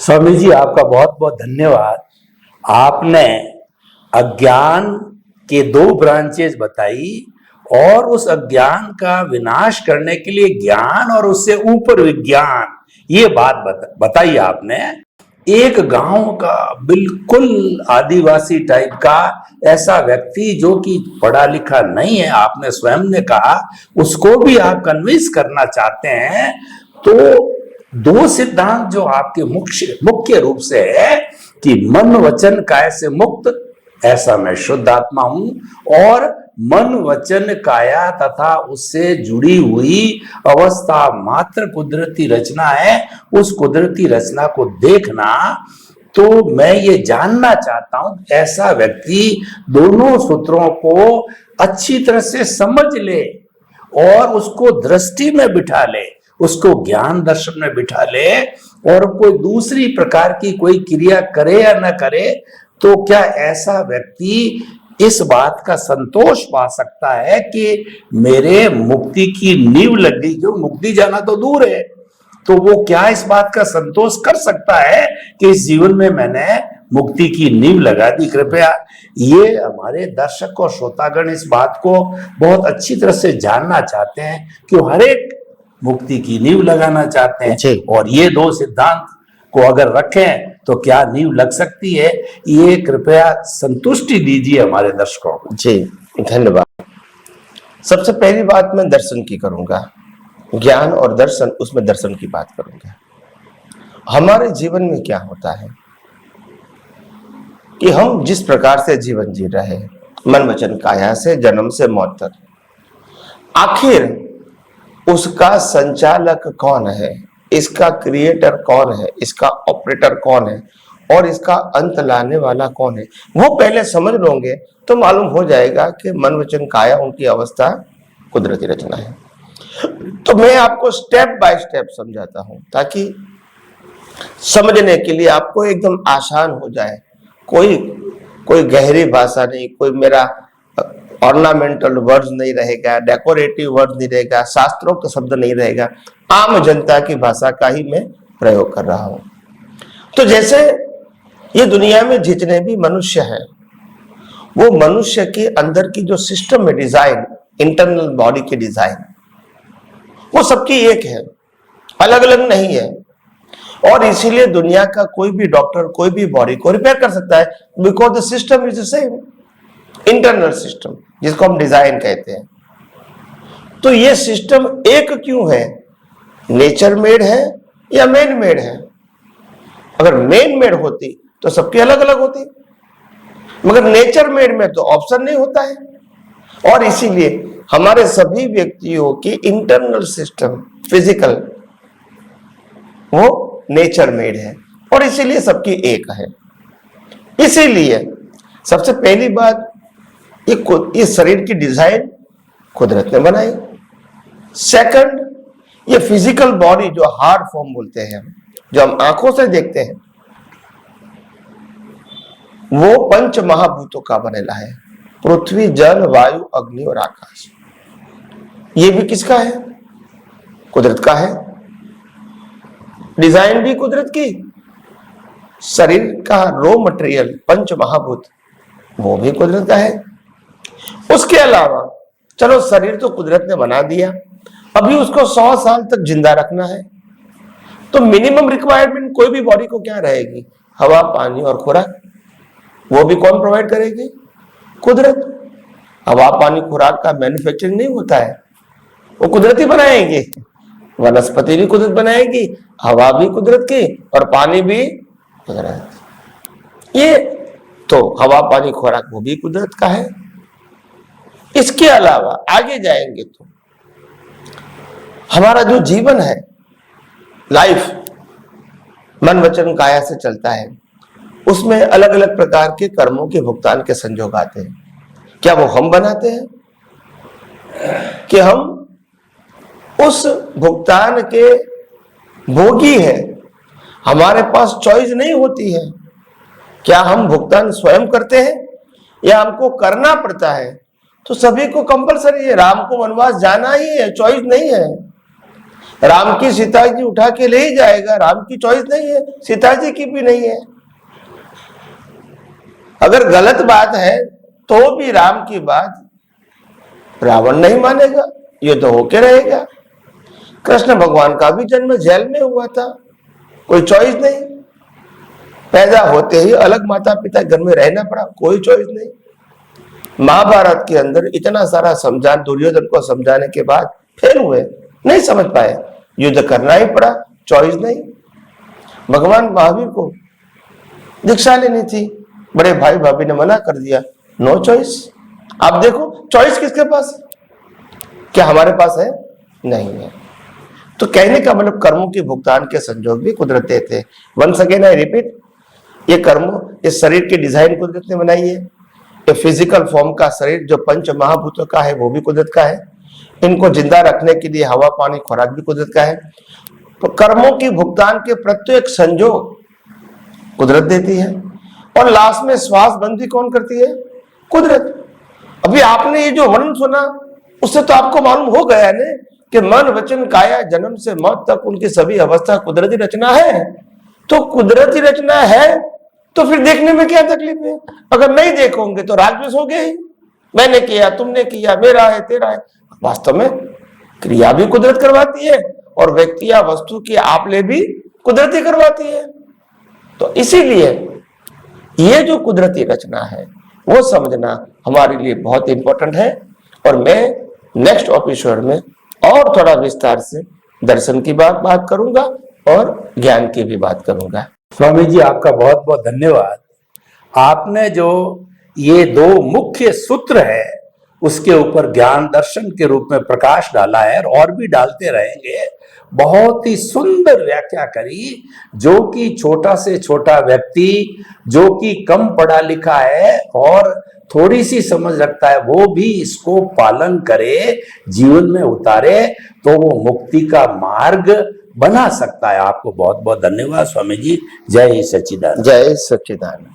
स्वामी जी, आपका बहुत बहुत धन्यवाद। आपने अज्ञान के दो ब्रांचेस बताई और उस अज्ञान का विनाश करने के लिए ज्ञान और उससे ऊपर विज्ञान, ये बात बताई आपने। एक गांव का बिल्कुल आदिवासी टाइप का ऐसा व्यक्ति जो कि पढ़ा लिखा नहीं है, आपने स्वयं ने कहा, उसको भी आप कन्विंस करना चाहते हैं। तो दो सिद्धांत जो आपके मुख्य मुख्य रूप से है कि मन वचन काया से मुक्त, ऐसा मैं शुद्ध आत्मा हूं, और मन वचन काया तथा उससे जुड़ी हुई अवस्था मात्र कुदरती रचना है, उस कुदरती रचना को देखना। तो मैं ये जानना चाहता हूं, ऐसा व्यक्ति दोनों सूत्रों को अच्छी तरह से समझ ले और उसको दृष्टि में बिठा ले, उसको ज्ञान दर्शन में बिठा ले, और कोई दूसरी प्रकार की कोई क्रिया करे या न करे, तो क्या ऐसा व्यक्ति इस बात का संतोष पा सकता है कि मेरे मुक्ति की नींव लग गई? जो मुक्ति जाना तो दूर है, तो वो क्या इस बात का संतोष कर सकता है कि इस जीवन में मैंने मुक्ति की नींव लगा दी? कृपया ये हमारे दर्शक और श्रोतागण इस बात को बहुत अच्छी तरह से जानना चाहते हैं कि हर एक मुक्ति की नींव लगाना चाहते हैं, और ये दो सिद्धांत को अगर रखें तो क्या नींव लग सकती है? ये कृपया संतुष्टि दीजिए हमारे दर्शकों को। जी धन्यवाद। सबसे पहली बात मैं दर्शन की करूंगा, ज्ञान और दर्शन, उसमें दर्शन की बात करूंगा। हमारे जीवन में क्या होता है कि हम जिस प्रकार से जीवन जी रहे हैं, मन वचन काया से जन्म से मौत तक, आखिर उसका संचालक कौन है, इसका क्रिएटर कौन है, इसका ऑपरेटर कौन है, और इसका अंत लाने वाला कौन है, वो पहले समझ लोगे तो मालूम हो जाएगा कि मन वचन काया उनकी अवस्था कुदरती रचना है। तो मैं आपको स्टेप बाय स्टेप समझाता हूं ताकि समझने के लिए आपको एकदम आसान हो जाए। कोई गहरी भाषा नहीं, कोई मेरा ऑर्नामेंटल वर्ड्स नहीं रहेगा, डेकोरेटिव वर्ड नहीं रहेगा, शास्त्रोक्त शब्द नहीं रहेगा, आम जनता की भाषा का ही मैं प्रयोग कर रहा हूं। तो जैसे ये दुनिया में जितने भी मनुष्य हैं, वो मनुष्य के अंदर की जो सिस्टम है, डिजाइन, इंटरनल बॉडी की डिजाइन, वो सबकी एक है, अलग अलग नहीं है। और इसीलिए दुनिया का कोई भी डॉक्टर कोई भी बॉडी को रिपेयर कर सकता है, because the system is the same, internal system, जिसको हम डिजाइन कहते हैं। तो ये सिस्टम एक क्यों है? नेचर मेड है या मैन मेड है? अगर मैन मेड होती तो सबकी अलग अलग होती, मगर नेचर मेड में तो ऑप्शन नहीं होता है। और इसीलिए हमारे सभी व्यक्तियों की इंटरनल सिस्टम फिजिकल वो नेचर मेड है, और इसीलिए सबकी एक है। इसीलिए सबसे पहली बात, ये शरीर की डिजाइन कुदरत ने बनाई। सेकंड, ये फिजिकल बॉडी जो हार्ड फॉर्म बोलते हैं, जो हम आंखों से देखते हैं, वो पंच महाभूतों का बनेला है, पृथ्वी, जल, वायु, अग्नि और आकाश। ये भी किसका है? कुदरत का है। डिजाइन भी कुदरत की, शरीर का रॉ मटेरियल पंच महाभूत वो भी कुदरत का है। उसके अलावा चलो शरीर तो कुदरत ने बना दिया, अभी उसको 100 साल तक जिंदा रखना है, तो मिनिमम रिक्वायरमेंट कोई भी बॉडी को क्या रहेगी? हवा, पानी और खुराक। वो भी कौन प्रोवाइड करेगी? कुदरत। हवा, पानी, खुराक का मैन्युफैक्चरिंग नहीं होता है, वो कुदरती बनाएगी। वनस्पति भी कुदरत बनाएगी, हवा भी कुदरत की और पानी भी कुदरत। ये तो हवा, पानी, खुराक वो भी कुदरत का है। इसके अलावा आगे जाएंगे तो हमारा जो जीवन है, लाइफ, मन वचन काया से चलता है, उसमें अलग अलग प्रकार के कर्मों के भुगतान के संजोग आते हैं। क्या वो हम बनाते हैं कि हम उस भुगतान के भोगी हैं? हमारे पास चॉइस नहीं होती है। क्या हम भुगतान स्वयं करते हैं या हमको करना पड़ता है? तो सभी को कंपलसरी है, राम को वनवास जाना ही है, चॉइस नहीं है। राम की सीता जी उठा के ले ही जाएगा, राम की चॉइस नहीं है, सीता जी की भी नहीं है। अगर गलत बात है तो भी राम की बात रावण नहीं मानेगा, ये तो होके रहेगा। कृष्ण भगवान का भी जन्म जेल में हुआ था, कोई चॉइस नहीं, पैदा होते ही अलग माता पिता घर में रहना पड़ा, कोई चॉइस नहीं। महाभारत के अंदर इतना सारा समझान दुर्योधन को समझाने के बाद फेल हुए, नहीं समझ पाए, युद्ध करना ही पड़ा, चॉइस नहीं। भगवान महावीर को दीक्षा लेनी थी, बड़े भाई भाभी ने मना कर दिया, नो चॉइस। आप देखो चॉइस किसके पास है, क्या हमारे पास है? नहीं है। तो कहने का मतलब कर्मों के भुगतान के संजोग भी कुदरत देते हैं। वंस अगेन आई रिपीट, ये कर्म, इस शरीर की डिजाइन कुदरत ने बनाई है। ये फिजिकल फॉर्म का शरीर जो पंच महाभूतों का है वो भी कुदरत का है। इनको जिंदा रखने के लिए हवा पानी खुराक भी कुदरत का है। तो कर्मों की भुगतान के प्रत्येक संजोग कुदरत देती है। और लास्ट में श्वास बंदी कौन करती है? कुदरत। अभी आपने ये जो वर्णन सुना उससे तो आपको मालूम हो गया ना कि मन वचन काया जन्म से मौत तक उनकी सभी अवस्था कुदरती रचना है। तो कुदरती रचना है तो फिर देखने में क्या तकलीफ है? अगर नहीं देखोगे तो राजवश हो गए ही, मैंने किया, तुमने किया, मेरा है, तेरा है। वास्तव में क्रिया भी कुदरत करवाती है और व्यक्ति या वस्तु की आपले भी कुदरती करवाती है। तो इसीलिए ये जो कुदरती रचना है वो समझना हमारे लिए बहुत इंपॉर्टेंट है। और मैं नेक्स्ट एपिसोड में और थोड़ा विस्तार से दर्शन की बात करूंगा और ज्ञान की भी बात करूंगा। स्वामी जी आपका बहुत बहुत धन्यवाद। आपने जो ये दो मुख्य सूत्र है उसके ऊपर ज्ञान दर्शन के रूप में प्रकाश डाला है और भी डालते रहेंगे। बहुत ही सुंदर व्याख्या करी, जो कि छोटा से छोटा व्यक्ति जो कि कम पढ़ा लिखा है और थोड़ी सी समझ रखता है वो भी इसको पालन करे, जीवन में उतारे तो वो मुक्ति का मार्ग बना सकता है। आपको बहुत बहुत धन्यवाद स्वामी जी। जय सच्चिदानंद। जय सच्चिदानंद।